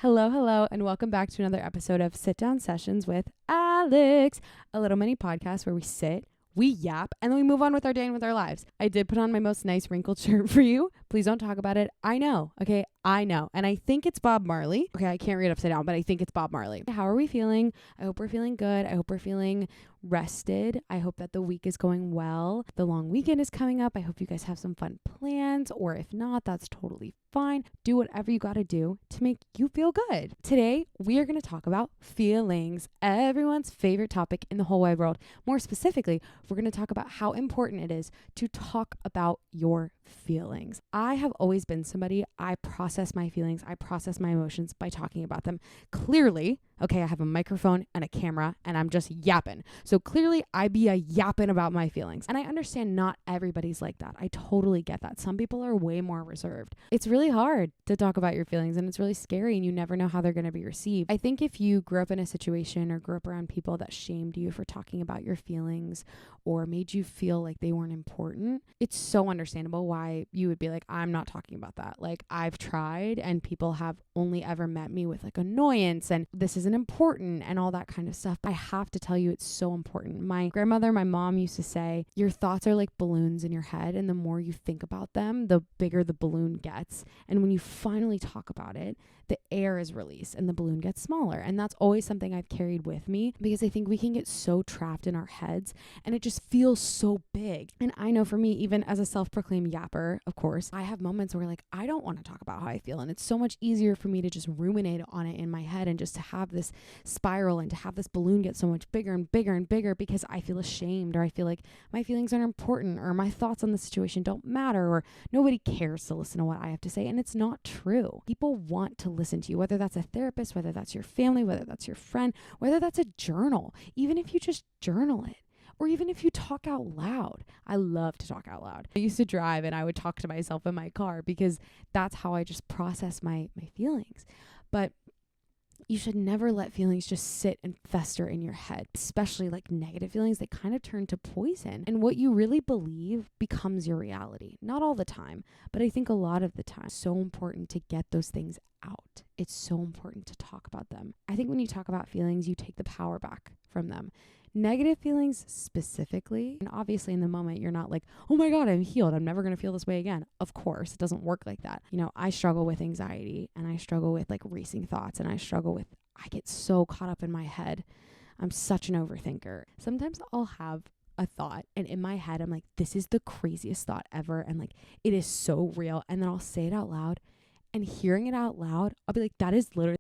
Hello, and welcome back to another episode of Sit Down Sessions with Alex, a little mini podcast where we sit, we yap, and then we move on with our day and with our lives. I did put on my most nice wrinkled shirt for you. Please don't talk about it. I know, okay? I know. And I think it's Bob Marley. Okay, I can't read upside down, but I think it's Bob Marley. How are we feeling? I hope we're feeling good. I hope we're feeling rested. I hope that the week is going well. The long weekend is coming up. I hope you guys have some fun plans, or if not, that's totally fine. Do whatever you got to do to make you feel good. Today, we are going to talk about feelings, everyone's favorite topic in the whole wide world. More specifically, we're going to talk about how important it is to talk about your feelings. I have always been somebody, I process my feelings, I process my emotions by talking about them. Clearly, okay, I have a microphone and a camera and I'm just yapping. So clearly I be a yapping about my feelings. And I understand not everybody's like that. I totally get that. Some people are way more reserved. It's really hard to talk about your feelings and it's really scary and you never know how they're going to be received. I think if you grew up in a situation or grew up around people that shamed you for talking about your feelings or made you feel like they weren't important, it's so understandable why you would be like, I'm not talking about that. Like, I've tried and people have only ever met me with like annoyance and this isn't important and all that kind of stuff. I have to tell you, it's so important. My grandmother, my mom used to say, your thoughts are like balloons in your head, and the more you think about them, the bigger the balloon gets. And when you finally talk about it, the air is released and the balloon gets smaller. And that's always something I've carried with me because I think we can get so trapped in our heads and it just feels so big. And I know for me, even as a self-proclaimed yapper, of course, I have moments where like, I don't want to talk about how I feel. And it's so much easier for me to just ruminate on it in my head and just to have this spiral and to have this balloon get so much bigger and bigger and bigger because I feel ashamed or I feel like my feelings aren't important or my thoughts on the situation don't matter or nobody cares to listen to what I have to say. And it's not true. People want to listen to you, whether that's a therapist, whether that's your family, whether that's your friend, whether that's a journal, even if you just journal it. Or even if you talk out loud. I love to talk out loud. I used to drive and I would talk to myself in my car because that's how I just process my feelings. But you should never let feelings just sit and fester in your head, especially like negative feelings. They kind of turn to poison. And what you really believe becomes your reality. Not all the time, but I think a lot of the time. It's so important to get those things out. It's so important to talk about them. I think when you talk about feelings, you take the power back from them. Negative feelings specifically, and obviously in the moment you're not like, oh my God, I'm healed, I'm never going to feel this way again. Of course, it doesn't work like that. You know, I struggle with anxiety and I struggle with like racing thoughts and I get so caught up in my head. I'm such an overthinker. Sometimes I'll have a thought and in my head I'm like, this is the craziest thought ever and like it is so real, and then I'll say it out loud, and hearing it out loud I'll be like, that is literally